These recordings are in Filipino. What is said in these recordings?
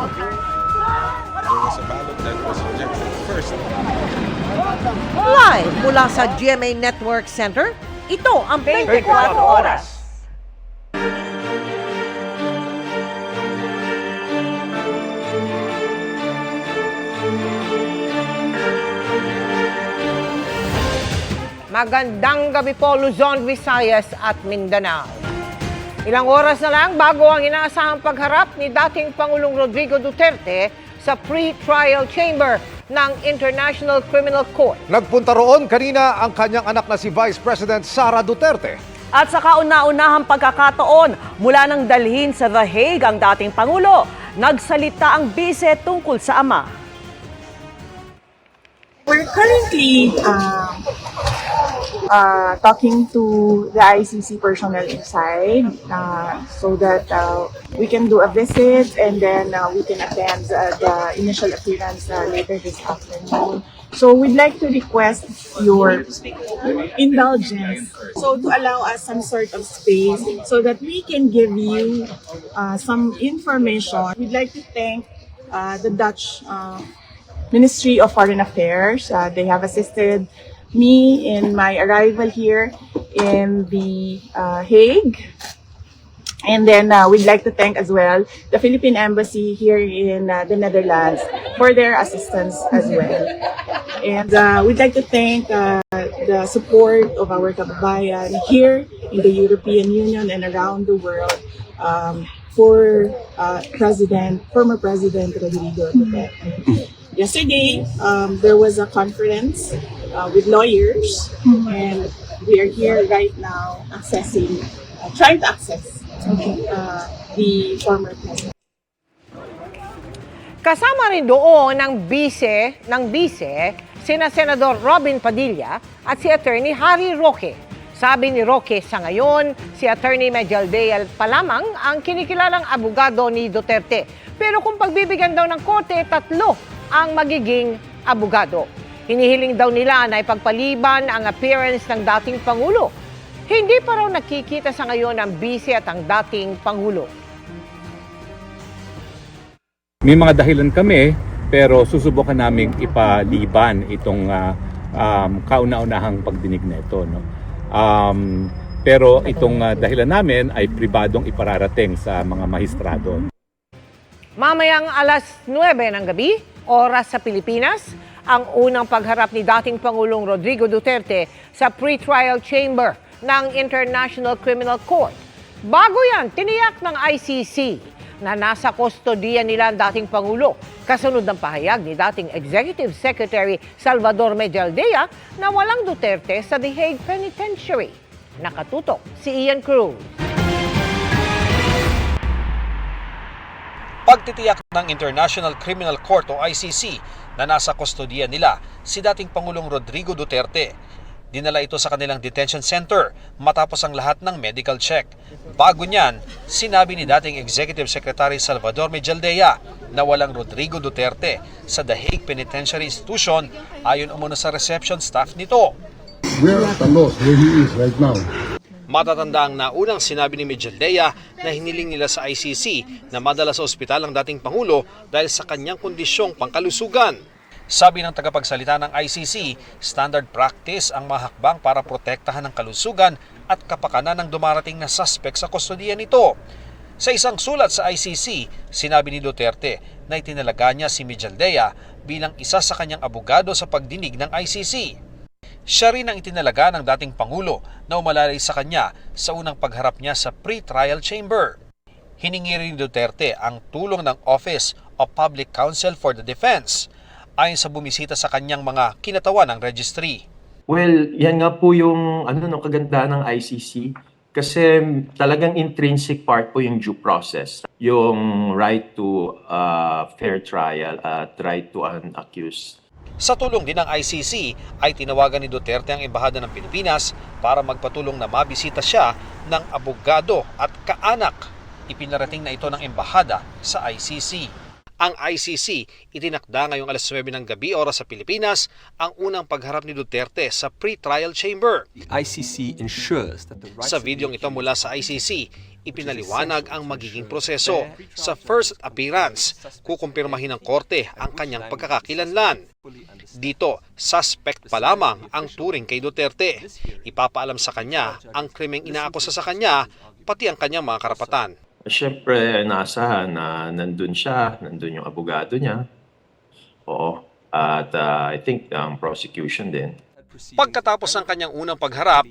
There was a ballot that was rejected first. Live mula sa GMA Network Center, ito ang 24 Oras. Magandang gabi po Luzon, Visayas at Mindanao. Ilang oras na lang bago ang inaasahang pagharap ni dating Pangulong Rodrigo Duterte sa pre-trial chamber ng International Criminal Court. Nagpunta roon kanina ang kanyang anak na si Vice President Sara Duterte. At sa kauna-unahang pagkakataon, mula nang dalhin sa The Hague ang dating Pangulo, nagsalita ang bise tungkol sa ama. We're currently talking to the ICC personnel inside so that we can do a visit and then we can attend the initial appearance later this afternoon. So we'd like to request your indulgence, so to allow us some sort of space so that we can give you some information. We'd like to thank the Dutch Ministry of Foreign Affairs. They have assisted me in my arrival here in the Hague. And then we'd like to thank as well the Philippine Embassy here in the Netherlands for their assistance as well. And we'd like to thank the support of our kababayan here in the European Union and around the world for former President Rodrigo Duterte. Yesterday, there was a conference with lawyers, and we are here right now trying to access the former president. Kasama rin doon ng bise, sina Senador Robin Padilla at si Attorney Harry Roque. Sabi ni Roque, sa ngayon, si Attorney Mejaldea pa lamang ang kinikilalang abogado ni Duterte. Pero kung pagbibigyan daw ng korte, 3 ang magiging abogado. Hinihiling daw nila na ipagpaliban ang appearance ng dating Pangulo. Hindi pa raw nakikita sa ngayon ang bise at ang dating Pangulo. May mga dahilan kami, pero susubukan naming ipaliban itong kauna-unahang pagdinig na ito. No? Pero itong dahilan namin ay pribadong ipararating sa mga mahistrado. Mamayang alas 9 ng gabi, oras sa Pilipinas, ang unang pagharap ni dating Pangulong Rodrigo Duterte sa pre-trial chamber ng International Criminal Court. Bago yan, tiniyak ng ICC na nasa kustodiya nila ang dating Pangulo. Kasunod ng pahayag ni dating Executive Secretary Salvador Mejaldea na walang Duterte sa The Hague Penitentiary. Nakatutok si Ian Cruz. Pagtitiyak ng International Criminal Court o ICC na nasa kustodiya nila si dating Pangulong Rodrigo Duterte. Dinala ito sa kanilang detention center matapos ang lahat ng medical check. Bago niyan, sinabi ni dating Executive Secretary Salvador Mejaldea na walang Rodrigo Duterte sa The Hague Penitentiary Institution ayon umano sa reception staff nito. Where are Talos, where he is right now? Matatanda ang naunang sinabi ni Mejaldea na hiniling nila sa ICC na madala sa ospital ang dating Pangulo dahil sa kanyang kondisyong pangkalusugan. Sabi ng tagapagsalita ng ICC, standard practice ang mga hakbang para protektahan ang kalusugan at kapakanan ng dumarating na suspect sa kustodiya nito. Sa isang sulat sa ICC, sinabi ni Duterte na itinalaga niya si Mejaldea bilang isa sa kanyang abogado sa pagdinig ng ICC. Siya rin ang itinalaga ng dating Pangulo na umalalay sa kanya sa unang pagharap niya sa pre-trial chamber. Hiningi rin ni Duterte ang tulong ng Office of Public Counsel for the Defense ayon sa bumisita sa kanyang mga kinatawan ng registry. Well, yan nga po yung kagandahan ng ICC kasi talagang intrinsic part po yung due process. Yung right to fair trial at right to an accused. Sa tulong din ng ICC ay tinawagan ni Duterte ang Embahada ng Pilipinas para magpatulong na mabisita siya ng abogado at kaanak. Ipinarating na ito ng Embahada sa ICC. Ang ICC itinakda ngayong alas 9 ng gabi oras sa Pilipinas ang unang pagharap ni Duterte sa pre-trial chamber. ICC ensures that the Sa videong ito mula sa ICC, ipinaliwanag ang magiging proseso. Sa first appearance, kukumpirmahin ng korte ang kanyang pagkakakilanlan. Dito, suspect pa lamang ang turing kay Duterte. Ipapaalam sa kanya ang krimeng inaakusa sa kanya, pati ang kanyang mga karapatan. Siyempre, naasahan na nandun siya, nandun yung abogado niya. Oo. At I think ang prosecution din. Pagkatapos ng kanyang unang pagharap,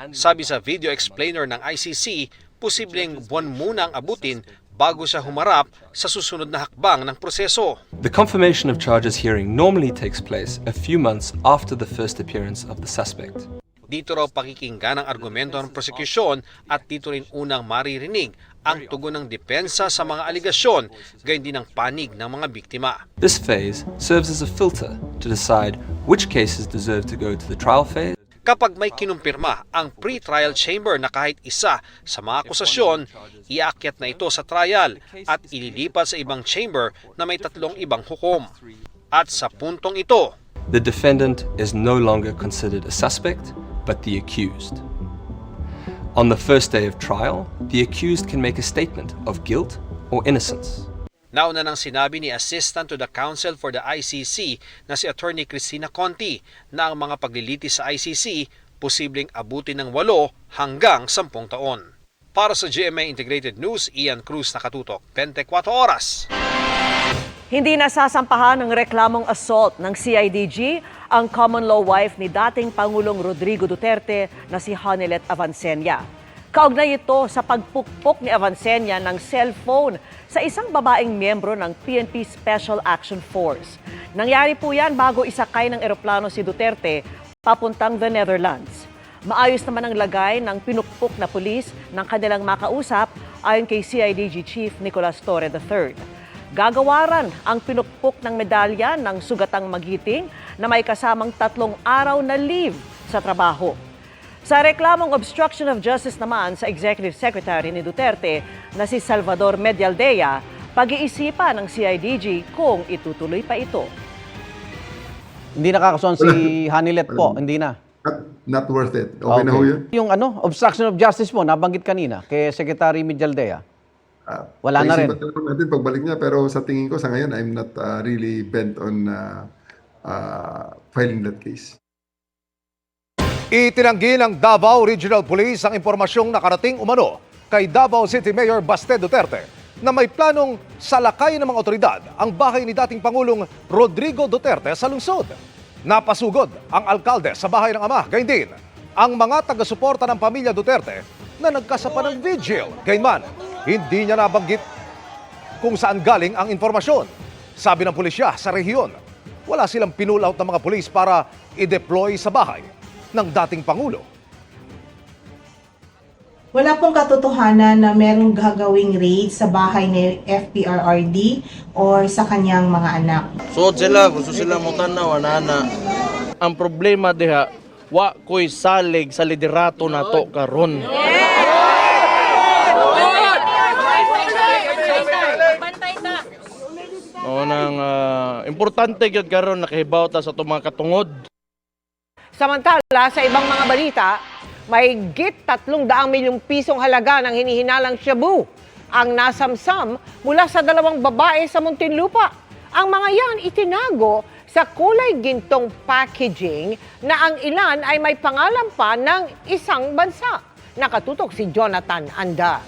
sabi sa video explainer ng ICC, posibleng buwan muna ang abutin bago siya humarap sa susunod na hakbang ng proseso. The confirmation of charges hearing normally takes place a few months after the first appearance of the suspect. Dito raw pakikinggan ang argumento ng prosekusyon at dito rin unang maririnig ang tugon ng depensa sa mga aligasyon, gayon din ang panig ng mga biktima. This phase serves as a filter to decide which cases deserve to go to the trial phase. Kapag may kinumpirma ang pre-trial chamber na kahit isa sa mga akusasyon, iakyat na ito sa trial at ililipat sa ibang chamber na may 3 ibang hukom. At sa puntong ito, The defendant is no longer considered a suspect, but the accused. On the first day of trial, the accused can make a statement of guilt or innocence. nauna nang sinabi ni Assistant to the Counsel for the ICC na si Attorney Cristina Conti na ang mga paglilitis sa ICC posibleng abutin ng 8 hanggang 10 taon. Para sa GMA Integrated News, Ian Cruz, nakatutok 24 oras. Hindi nasasampahan ng reklamong assault ng CIDG ang common law wife ni dating Pangulong Rodrigo Duterte na si Hanilet Avancenia. Kaugnay ito sa pagpukpok ni Avancenia ng cellphone sa isang babaeng miyembro ng PNP Special Action Force. Nangyari po yan bago isakay ng eroplano si Duterte papuntang the Netherlands. Maayos naman ang lagay ng pinukpok na pulis ng kanilang makausap ayon kay CIDG Chief Nicolas Torre III. Gagawaran ang pinukpok ng medalya ng sugatang magiting na may kasamang 3 araw na leave sa trabaho. Sa reklamong obstruction of justice naman sa Executive Secretary ni Duterte na si Salvador Medialdea, pag-iisipan ng CIDG kung itutuloy pa ito. Hindi nakakason si Hanilet po, hindi na. Not worth it. Okay na ho yun? Yung obstruction of justice mo, nabanggit kanina kay Secretary Medialdea. Wala na rin. Natin pagbalik niya, pero sa tingin ko sa ngayon, I'm not really bent on filing that case. Itinanggi ng Davao Regional Police ang impormasyong nakarating umano kay Davao City Mayor Baste Duterte na may planong salakay ng mga otoridad ang bahay ni dating Pangulong Rodrigo Duterte sa lungsod. Napasugod ang alkalde sa bahay ng ama, gayon din ang mga taga-suporta ng pamilya Duterte na nagkasapa ng vigil. Gayunman, hindi niya nabanggit kung saan galing ang informasyon. Sabi ng pulisya sa rehiyon, wala silang pinull out ng mga pulis para i-deploy sa bahay ng dating Pangulo. Wala pong katotohanan na merong gagawing raid sa bahay ni FPRRD or sa kanyang mga anak. So sila, gusto sila mo tanaw, anana. Ang problema diha, wa ko'y salig sa liderato na to karon. Importante gyud karon nakahibaw ta sa itong mga katungod. Samantala, sa ibang mga balita, may git 300 milyong pisong halaga ng hinihinalang shabu ang nasamsam mula sa 2 babae sa Muntinlupa. Ang mga yan itinago sa kulay gintong packaging na ang ilan ay may pangalan pa ng isang bansa. Nakatutok si Jonathan Anda.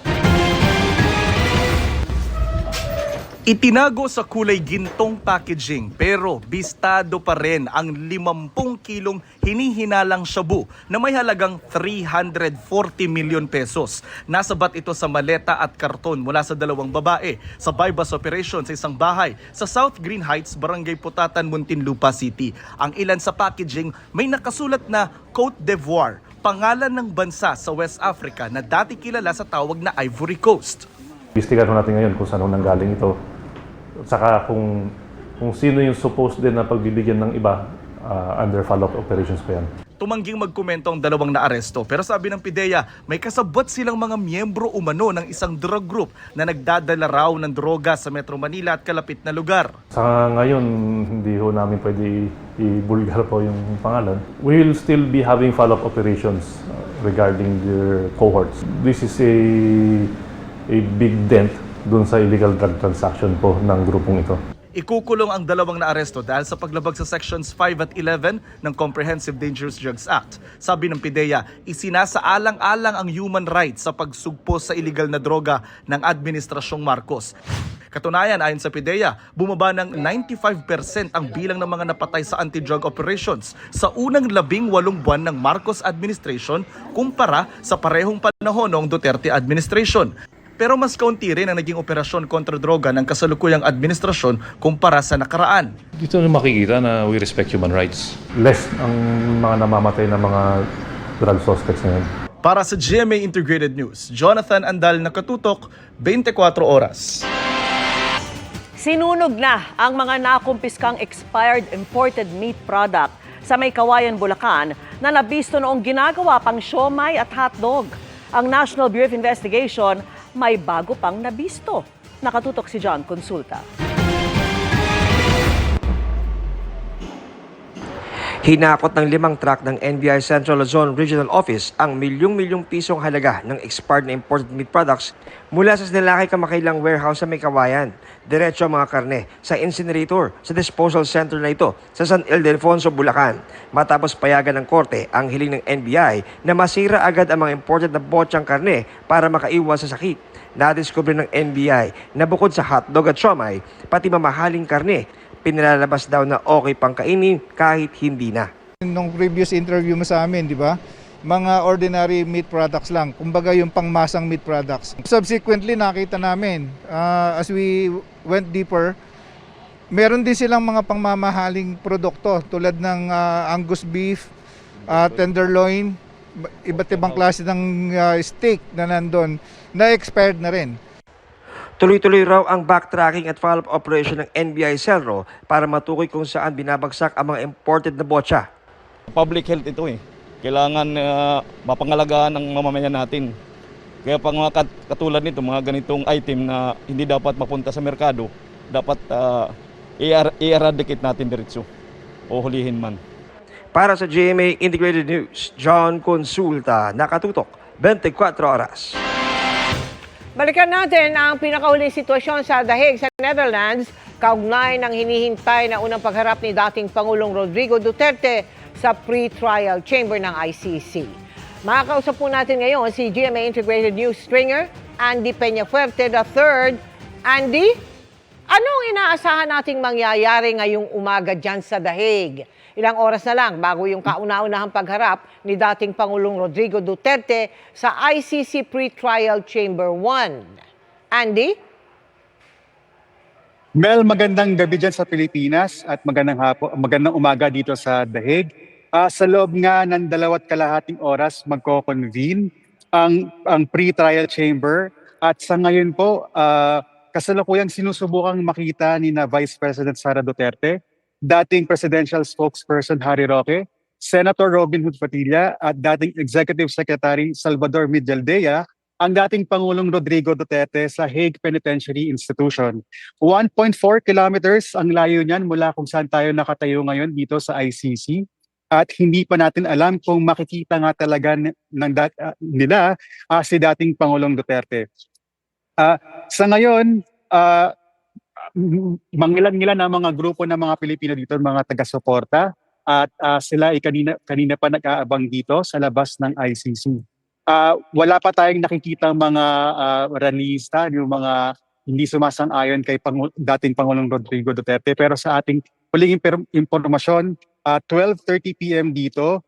Itinago sa kulay gintong packaging pero bistado pa rin ang 50 kilong hinihinalang shabu na may halagang 340 milyon pesos. Nasabat ito sa maleta at karton mula sa 2 babae sa bypass operation sa isang bahay sa South Green Heights, Barangay Putatan, Muntinlupa City. Ang ilan sa packaging may nakasulat na Côte d'Ivoire, pangalan ng bansa sa West Africa na dati kilala sa tawag na Ivory Coast. Imbestigahan natin ngayon kung saan nanggaling ito. Saka kung sino yung supposed din na pagbibigyan ng iba, under follow-up operations pa yan. tumangging magkomento ang dalawang naaresto. Pero sabi ng PIDEA, may kasabwat silang mga miyembro umano ng isang drug group na nagdadala raw ng droga sa Metro Manila at kalapit na lugar. Sa ngayon, hindi ho namin pwede i-bulgar po yung pangalan. We will still be having follow-up operations regarding their cohorts. This is a big dent dun sa illegal drug transaction po ng grupong ito. Ikukulong ang dalawang naaresto dahil sa paglabag sa Sections 5 at 11 ng Comprehensive Dangerous Drugs Act. Sabi ng PIDEA, isinasaalang-alang ang human rights sa pagsugpo sa illegal na droga ng Administrasyong Marcos. Katunayan, ayon sa PIDEA, bumaba ng 95% ang bilang ng mga napatay sa anti-drug operations sa unang 18 buwan ng Marcos administration kumpara sa parehong panahon ng Duterte administration. Pero mas kaunti rin ang naging operasyon kontra droga ng kasalukuyang administrasyon kumpara sa nakaraan. Dito na makikita na we respect human rights. Less ang mga namamatay na mga drug suspects ngayon. Para sa GMA Integrated News, Jonathan Andal, nakatutok, 24 oras. Sinunog na ang mga nakumpiskang expired imported meat product sa May Kawayan, Bulacan na nabisto noong ginagawa pang siomai at hotdog. Ang National Bureau of Investigation may bago pang nabisto. Nakatutok si John Consulta. Hinakot ng 5 truck ng NBI Central Luzon Regional Office ang milyong-milyong pisong halaga ng expired na imported meat products mula sa sinalakay kamakailang warehouse sa May Kawayan. Diretso ang mga karne sa incinerator sa disposal center na ito sa San Ildefonso, Bulacan. Matapos payagan ng korte ang hiling ng NBI na masira agad ang mga imported na botsang karne para makaiwas sa sakit. Nadiskubre ng NBI na bukod sa hotdog at siomai, pati mamahaling karne, pinilalabas daw na okay pang kainin kahit hindi na. Nung previous interview mo sa amin, di ba? Mga ordinary meat products lang, kumbaga yung pangmasang meat products. Subsequently, nakita namin, as we went deeper, meron din silang mga pangmamahaling produkto tulad ng Angus beef, tenderloin, iba't ibang klase ng steak na nandun, na expired na rin. Tuloy-tuloy raw ang backtracking at follow-up operation ng NBI Celro para matukoy kung saan binabagsak ang mga imported na botsa. Public health ito eh. Kailangan mapangalagaan ng mamamayan natin. Kaya pang mga katulad nito, mga ganitong item na hindi dapat mapunta sa merkado, dapat i-eradicate natin diretso o hulihin man. Para sa GMA Integrated News, John Consulta, nakatutok, 24 oras. Balikan natin ang pinakahuling sitwasyon sa The Hague sa Netherlands, kaugnay ng hinihintay na unang pagharap ni dating Pangulong Rodrigo Duterte sa pre-trial chamber ng ICC. Makakausap po natin ngayon si GMA Integrated News stringer Andy Peñafuerte III. Andy, anong inaasahan nating mangyayari ngayong umaga dyan sa The Hague? Ilang oras na lang bago yung kauna-unahang pagharap ni dating Pangulong Rodrigo Duterte sa ICC Pre-Trial Chamber 1. Andy? Mel, magandang gabi dyan sa Pilipinas at magandang umaga dito sa The Hague. Sa loob nga ng 2.5 oras magko-convene ang pre-trial chamber at sa ngayon po kasalukuyang sinusubukang makita ni na Vice President Sara Duterte, dating Presidential Spokesperson Harry Roque, Senator Robin Hood Padilla at dating Executive Secretary Salvador Mijaldea ang dating Pangulong Rodrigo Duterte sa Hague Penitentiary Institution. 1.4 kilometers ang layo niyan mula kung saan tayo nakatayo ngayon dito sa ICC. At hindi pa natin alam kung makikita nga talaga nila si dating Pangulong Duterte. Sa ngayon, mangilan-ngilan na mga grupo ng mga Pilipino dito, mga taga-suporta, at sila ay kanina pa nag-aabang dito sa labas ng ICC. Wala pa tayong nakikita mga rallyista, yung mga hindi sumasang-ayon kay dating Pangulong Rodrigo Duterte, pero sa ating huling impormasyon, 12:30 p.m. dito,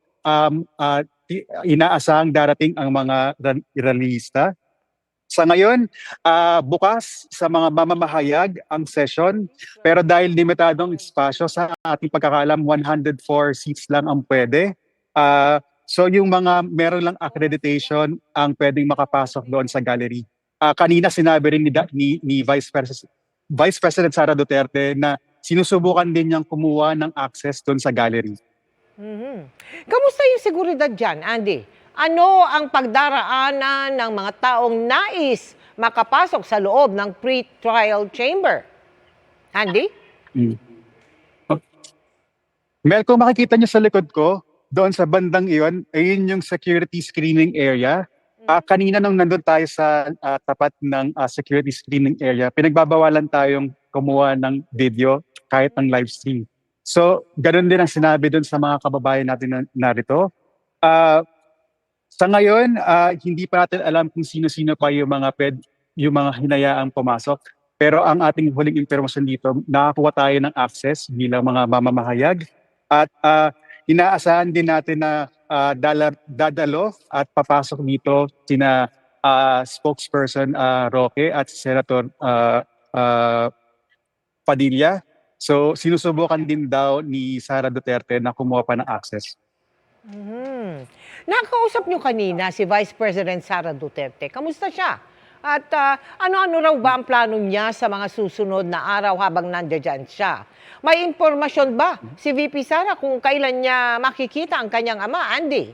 inaasahang darating ang mga rallyista. Sa ngayon, bukas sa mga mamamahayag ang session, pero dahil limitadong espasyo sa ating pagkakalam, 104 seats lang ang pwede. So yung mga meron lang accreditation ang pwedeng makapasok doon sa gallery. Kanina sinabi rin ni Vice President Sara Duterte na sinusubukan din niyang kumuha ng access doon sa gallery. Kamusta yung seguridad dyan, Andy? Ano ang pagdaraanan ng mga taong nais makapasok sa loob ng pre-trial chamber? Andy? Mel, kung makikita niyo sa likod ko, doon sa bandang iyon, ayun yung security screening area. Kanina nung nandun tayo sa tapat ng security screening area, pinagbabawalan tayong kumuha ng video kahit ng live stream. So, ganun din ang sinabi doon sa mga kababayan natin na narito. Sa ngayon, hindi pa natin alam kung sino-sino pa yung mga hinayaang pumasok. Pero ang ating huling impormasyon dito, nakakuha tayo ng access bilang mga mamamahayag. At inaasahan din natin na dadalo at papasok dito sina spokesperson Roque at Senator Padilla. So sinusubukan din daw ni Sara Duterte na kumuha pa ng access. Nakausap niyo kanina si Vice President Sara Duterte. Kamusta siya? At ano-ano raw ba ang plano niya sa mga susunod na araw habang nandiyan siya? May impormasyon ba si VP Sara kung kailan niya makikita ang kanyang ama, Andy?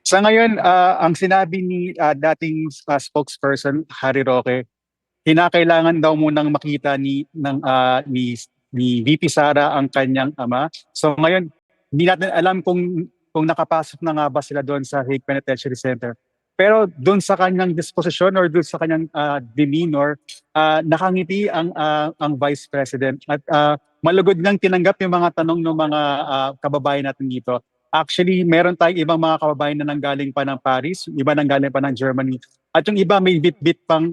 Sa ngayon, ang sinabi ni dating spokesperson Harry Roque, kinakailangan daw munang makita ni VP Sara ang kanyang ama. So ngayon, hindi natin alam kung nakapasok na nga ba sila doon sa Hague Penitentiary Center. Pero doon sa kanyang disposisyon or doon sa kanyang demeanor, nakangiti ang Vice President at malugod ngang tinanggap yung mga tanong ng mga kababayan natin dito. Actually, meron tayong ibang mga kababayan na nanggaling pa ng Paris, iba nanggaling pa ng Germany. At yung iba may bit-bit pang,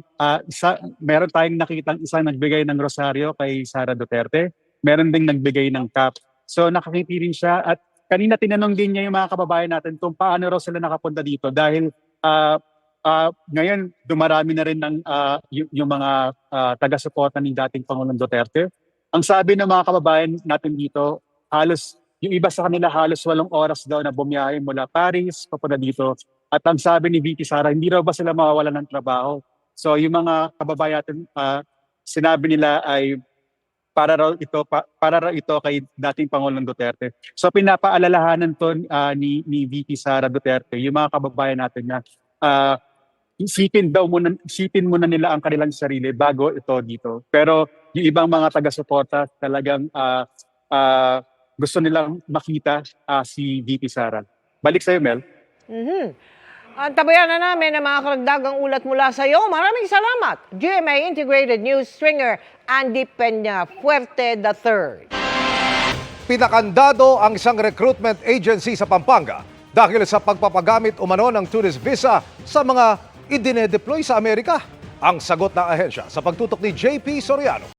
meron tayong nakitang isang nagbigay ng rosaryo kay Sara Duterte. Meron ding nagbigay ng cap. So nakakiti rin siya. At kanina tinanong din niya yung mga kababayan natin kung paano raw sila nakapunta dito. Dahil ngayon dumarami na rin ng, yung mga taga-suporta ni dating Pangulong Duterte. Ang sabi ng mga kababayan natin dito, halos yung iba sa kanila halos 8 oras daw na bumiyahe mula Paris papunta dito. At ang sabi ni VP Sara, hindi raw ba sila mawawalan ng trabaho? So yung mga kababayan natin, sinabi nila ay para raw ito kay dating Pangulong Duterte. So pinapaalalahanan to ni VP Sara Duterte, yung mga kababayan natin na isipin muna nila ang kanilang sarili bago ito dito. Pero yung ibang mga taga-suporta talagang gusto nilang makita si VP Sara. Balik sa'yo, Mel. Tabayan na namin ang mga karagdagang ulat mula sa iyo. Maraming salamat, GMA Integrated News Stringer Andy Peña Fuerte III. Pinakandado ang isang recruitment agency sa Pampanga dahil sa pagpapagamit umano ng tourist visa sa mga idinedeploy sa Amerika. Ang sagot ng ahensya sa pagtutok ni JP Soriano.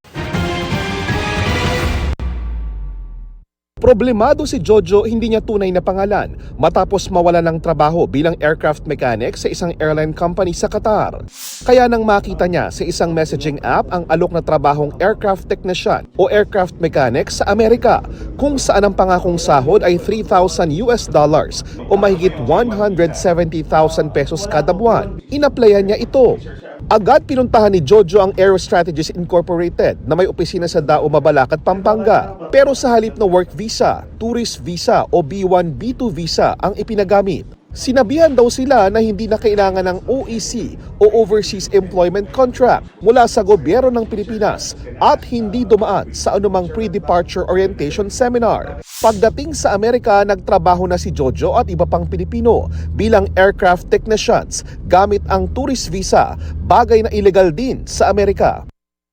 Problemado si Jojo, hindi niya tunay na pangalan matapos mawala ng trabaho bilang aircraft mechanic sa isang airline company sa Qatar. Kaya nang makita niya sa isang messaging app ang alok na trabahong aircraft technician o aircraft mechanic sa Amerika, kung saan ang pangakong sahod ay $3,000 o mahigit 170,000 pesos kada buwan. Inaplayan niya ito. Agad pinuntahan ni Jojo ang Aerostrategies Incorporated na may opisina sa Dao, Mabalacat, Pampanga. Pero sa halip na work visa, tourist visa o B1, B2 visa ang ipinagamit. Sinabihan daw sila na hindi na kailangan ng OEC o Overseas Employment Contract mula sa gobyerno ng Pilipinas at hindi dumaan sa anumang pre-departure orientation seminar. Pagdating sa Amerika, nagtrabaho na si Jojo at iba pang Pilipino bilang aircraft technicians gamit ang tourist visa, bagay na illegal din sa Amerika.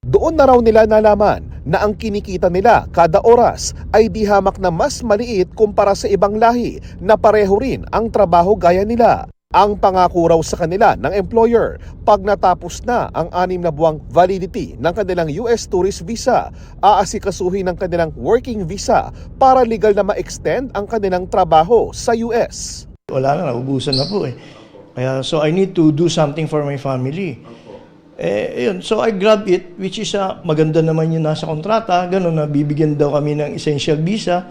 Doon na raw nila nalaman na ang kinikita nila kada oras ay di hamak na mas maliit kumpara sa ibang lahi na pareho rin ang trabaho gaya nila. Ang pangako raw sa kanila ng employer, pag natapos na ang 6 na buwang validity ng kanilang US tourist visa, aasikasuhin ng kanilang working visa para legal na ma-extend ang kanilang trabaho sa US. Wala na, naubusan na po eh. Kaya, so I need to do something for my family. Yun. So I grabbed it, which is maganda naman yung nasa kontrata, gano'n na bibigyan daw kami ng essential visa,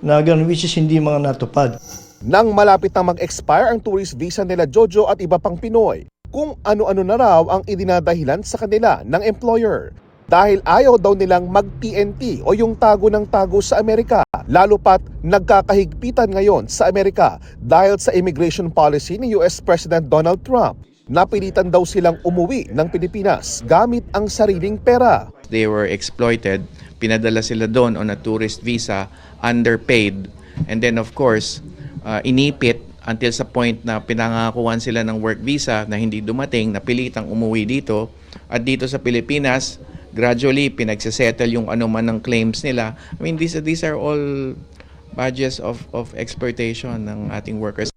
na gano'n, which is hindi mga natupad. Nang malapit na mag-expire ang tourist visa nila Jojo at iba pang Pinoy, kung ano-ano na raw ang idinadahilan sa kanila ng employer. dahil ayaw daw nilang mag-TNT o yung tago ng tago sa Amerika. Lalo pat nagkakahigpitan ngayon sa Amerika dahil sa immigration policy ni US President Donald Trump. Napilitan daw silang umuwi ng Pilipinas gamit ang sariling pera. They were exploited, pinadala sila doon on a tourist visa, underpaid, and then of course, inipit until sa point na pinangakuan sila ng work visa na hindi dumating, napilitang umuwi dito. At dito sa Pilipinas, gradually pinagsesettle yung anuman ng claims nila. I mean, these are all badges of exploitation ng ating workers.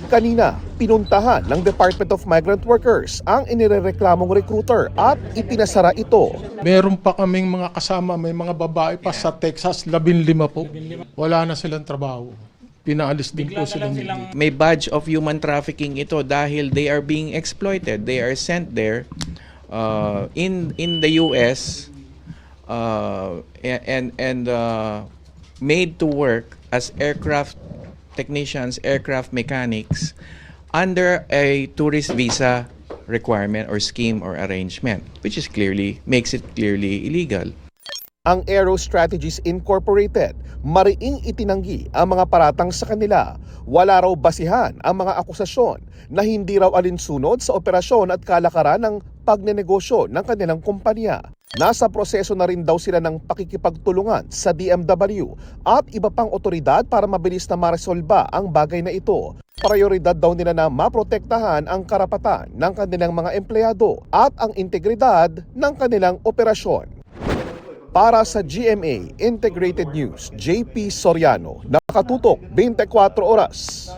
Kanina, pinuntahan ng Department of Migrant Workers ang inirereklamong recruiter at ipinasara ito. Meron pa kaming mga kasama, may mga babae pa sa Texas, 15 po. Wala na silang trabaho. Pinaalis din po sila. May badge of human trafficking ito dahil they are being exploited. They are sent there in the US and made to work as aircraft technicians, aircraft mechanics under a tourist visa requirement or scheme or arrangement, which makes it clearly illegal. Ang Aero Strategies Incorporated, mariing itinanggi ang mga paratang sa kanila. Wala raw basihan ang mga akusasyon na hindi raw alinsunod sa operasyon at kalakaran ng pagnenegosyo ng kanilang kumpanya. Nasa proseso na rin daw sila ng pakikipagtulungan sa DMW at iba pang otoridad para mabilis na maresolba ang bagay na ito. Prioridad daw nila na maprotektahan ang karapatan ng kanilang mga empleyado at ang integridad ng kanilang operasyon. Para sa GMA Integrated News, JP Soriano, nakatutok 24 oras.